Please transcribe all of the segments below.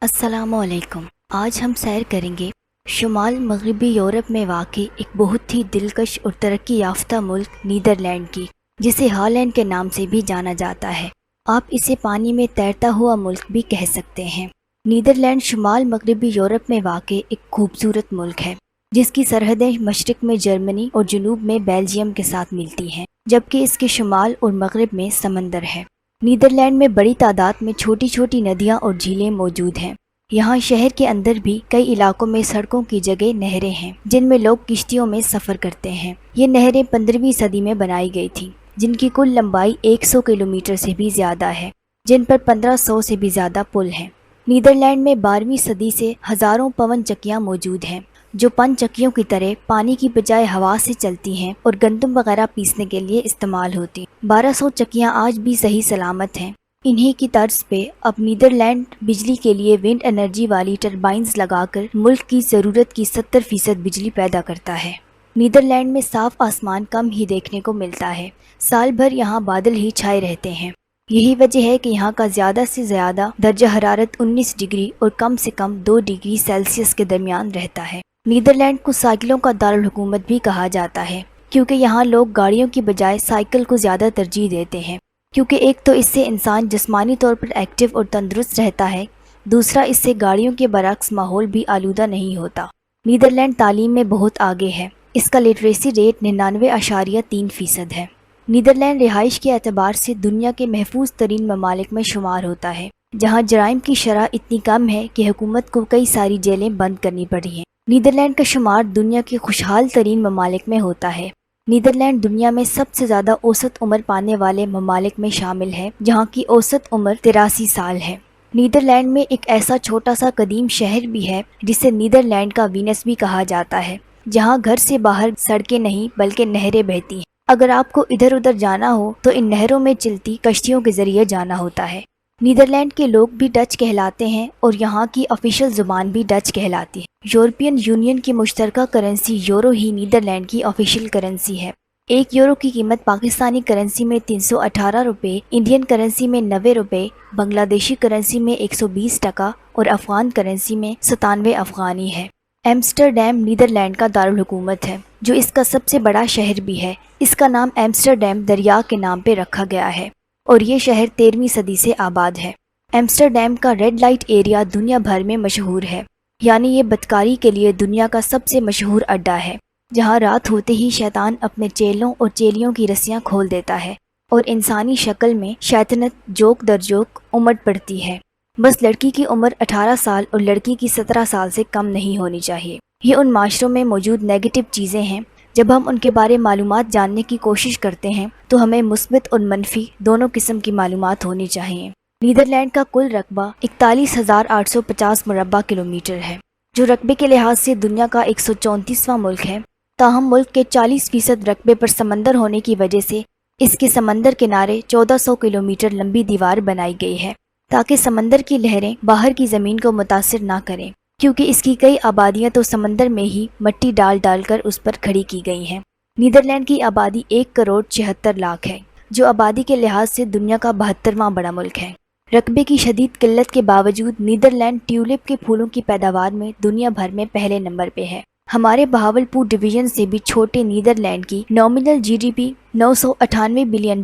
السلام علیکم۔ آج ہم سیر کریں گے شمال مغربی یورپ میں واقع ایک بہت ہی دلکش اور ترقی یافتہ ملک نیدرلینڈ کی، جسے ہالینڈ کے نام سے بھی جانا جاتا ہے۔ آپ اسے پانی میں تیرتا ہوا ملک بھی کہہ سکتے ہیں۔ نیدرلینڈ شمال مغربی یورپ میں واقع ایک خوبصورت ملک ہے، جس کی سرحدیں مشرق میں جرمنی اور جنوب میں بیلجیم کے ساتھ ملتی ہیں، جبکہ اس کے شمال اور مغرب میں سمندر ہے۔ نیدرلینڈ میں بڑی تعداد میں چھوٹی چھوٹی ندیاں اور جھیلیں موجود ہیں۔ یہاں شہر کے اندر بھی کئی علاقوں میں سڑکوں کی جگہ نہریں ہیں، جن میں لوگ کشتیوں میں سفر کرتے ہیں۔ یہ نہریں 15ویں صدی میں بنائی گئی تھیں، جن کی کل لمبائی 100 کلومیٹر سے بھی زیادہ ہے، جن پر 1500 سے بھی زیادہ پل ہیں۔ نیدرلینڈ میں 12ویں صدی سے ہزاروں پون چکیاں موجود ہیں، جو پن چکیوں کی طرح پانی کی بجائے ہوا سے چلتی ہیں اور گندم وغیرہ پیسنے کے لیے استعمال ہوتی۔ 1200 چکیاں آج بھی صحیح سلامت ہیں۔ انہی کی طرز پہ اب نیدرلینڈ بجلی کے لیے ونڈ انرجی والی ٹربائنز لگا کر ملک کی ضرورت کی 70% بجلی پیدا کرتا ہے۔ نیدرلینڈ میں صاف آسمان کم ہی دیکھنے کو ملتا ہے، سال بھر یہاں بادل ہی چھائے رہتے ہیں۔ یہی وجہ ہے کہ یہاں کا زیادہ سے زیادہ درجہ حرارت 19 ڈگری اور کم سے کم 2 ڈگری سیلسیس کے درمیان رہتا ہے۔ نیدرلینڈ کو سائیکلوں کا دارالحکومت بھی کہا جاتا ہے، کیونکہ یہاں لوگ گاڑیوں کی بجائے سائیکل کو زیادہ ترجیح دیتے ہیں، کیونکہ ایک تو اس سے انسان جسمانی طور پر ایکٹیو اور تندرست رہتا ہے، دوسرا اس سے گاڑیوں کے برعکس ماحول بھی آلودہ نہیں ہوتا۔ نیدرلینڈ تعلیم میں بہت آگے ہے، اس کا لٹریسی ریٹ 99.3% ہے۔ نیدرلینڈ رہائش کے اعتبار سے دنیا کے محفوظ ترین ممالک میں شمار ہوتا ہے، جہاں جرائم کی شرح اتنی کم ہے کہ حکومت کو کئی ساری جیلیں بند کرنی پڑی ہیں۔ نیدرلینڈ کا شمار دنیا کے خوشحال ترین ممالک میں ہوتا ہے۔ نیدرلینڈ دنیا میں سب سے زیادہ اوسط عمر پانے والے ممالک میں شامل ہے، جہاں کی اوسط عمر 83 سال ہے۔ نیدرلینڈ میں ایک ایسا چھوٹا سا قدیم شہر بھی ہے جسے نیدرلینڈ کا وینس بھی کہا جاتا ہے، جہاں گھر سے باہر سڑکیں نہیں بلکہ نہریں بہتی ہیں۔ اگر آپ کو ادھر ادھر جانا ہو تو ان نہروں میں چلتی کشتیوں کے ذریعے جانا ہوتا ہے۔ نیدرلینڈ کے لوگ بھی ڈچ کہلاتے ہیں اور یہاں کی آفیشیل زبان بھی ڈچ کہلاتی ہے۔ یورپین یونین کی مشترکہ کرنسی یورو ہی نیدرلینڈ کی آفیشیل کرنسی ہے۔ 1 یورو کی قیمت پاکستانی کرنسی میں 318 روپے، انڈین کرنسی میں 90 روپے، بنگلہ دیشی کرنسی میں 120 ٹکا اور افغان کرنسی میں 97 افغانی ہے۔ ایمسٹرڈیم نیدرلینڈ کا دارالحکومت ہے، جو اس کا سب سے بڑا شہر بھی ہے۔ اس کا نام ایمسٹرڈیم دریا کے نام پہ رکھا گیا ہے اور یہ شہر 13ویں صدی سے آباد ہے۔ ایمسٹرڈیم کا ریڈ لائٹ ایریا دنیا بھر میں مشہور ہے، یعنی یہ بدکاری کے لیے دنیا کا سب سے مشہور اڈا ہے، جہاں رات ہوتے ہی شیطان اپنے چیلوں اور چیلیوں کی رسیاں کھول دیتا ہے اور انسانی شکل میں شیطنت جوک در جوک امٹ پڑتی ہے۔ بس لڑکی کی عمر 18 سال اور لڑکی کی 17 سال سے کم نہیں ہونی چاہیے۔ یہ ان معاشروں میں موجود نیگیٹو چیزیں ہیں۔ جب ہم ان کے بارے معلومات جاننے کی کوشش کرتے ہیں تو ہمیں مثبت اور منفی دونوں قسم کی معلومات ہونی چاہیے۔ نیدرلینڈ کا کل رقبہ 41,850 مربع کلومیٹر ہے، جو رقبے کے لحاظ سے دنیا کا 134واں ملک ہے۔ تاہم ملک کے 40% رقبے پر سمندر ہونے کی وجہ سے اس کے سمندر کنارے 1400 کلومیٹر لمبی دیوار بنائی گئی ہے، تاکہ سمندر کی لہریں باہر کی زمین کو متاثر نہ کریں، کیونکہ اس کی کئی آبادیاں تو سمندر میں ہی مٹی ڈال ڈال کر اس پر کھڑی کی گئی ہیں۔ نیدرلینڈ کی آبادی 1,76,00,000 ہے، جو آبادی کے لحاظ سے دنیا کا 72واں بڑا ملک ہے۔ رقبے کی شدید قلت کے باوجود نیدرلینڈ ٹیولپ کے پھولوں کی پیداوار میں دنیا بھر میں پہلے نمبر پہ ہے۔ ہمارے بہاولپور ڈویژن سے بھی چھوٹے نیدرلینڈ کی نامنل GDP $998 بلین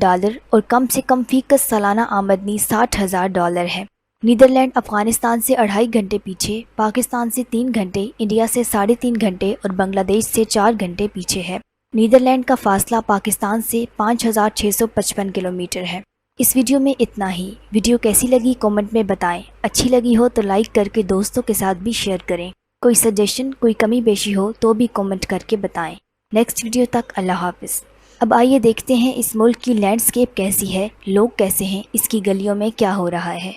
اور کم سے کم فی کس سالانہ آمدنی $60,000 ہے۔ نیدرلینڈ افغانستان سے 2.5 گھنٹے پیچھے، پاکستان سے 3 گھنٹے، انڈیا سے 3.5 گھنٹے اور بنگلہ دیش سے 4 گھنٹے پیچھے ہے۔ نیدرلینڈ کا فاصلہ پاکستان سے 5,655 کلومیٹر ہے۔ اس ویڈیو میں اتنا ہی۔ ویڈیو کیسی لگی کامنٹ میں بتائیں، اچھی لگی ہو تو لائک کر کے دوستوں کے ساتھ بھی شیئر کریں۔ کوئی سجیشن، کوئی کمی بیشی ہو تو بھی کامنٹ کر کے بتائیں۔ نیکسٹ ویڈیو تک اللہ حافظ۔ اب آئیے دیکھتے ہیں اس ملک کی لینڈسکیپ کیسی ہے، لوگ کیسے ہیں، اس کی گلیوں میں کیا ہو رہا ہے۔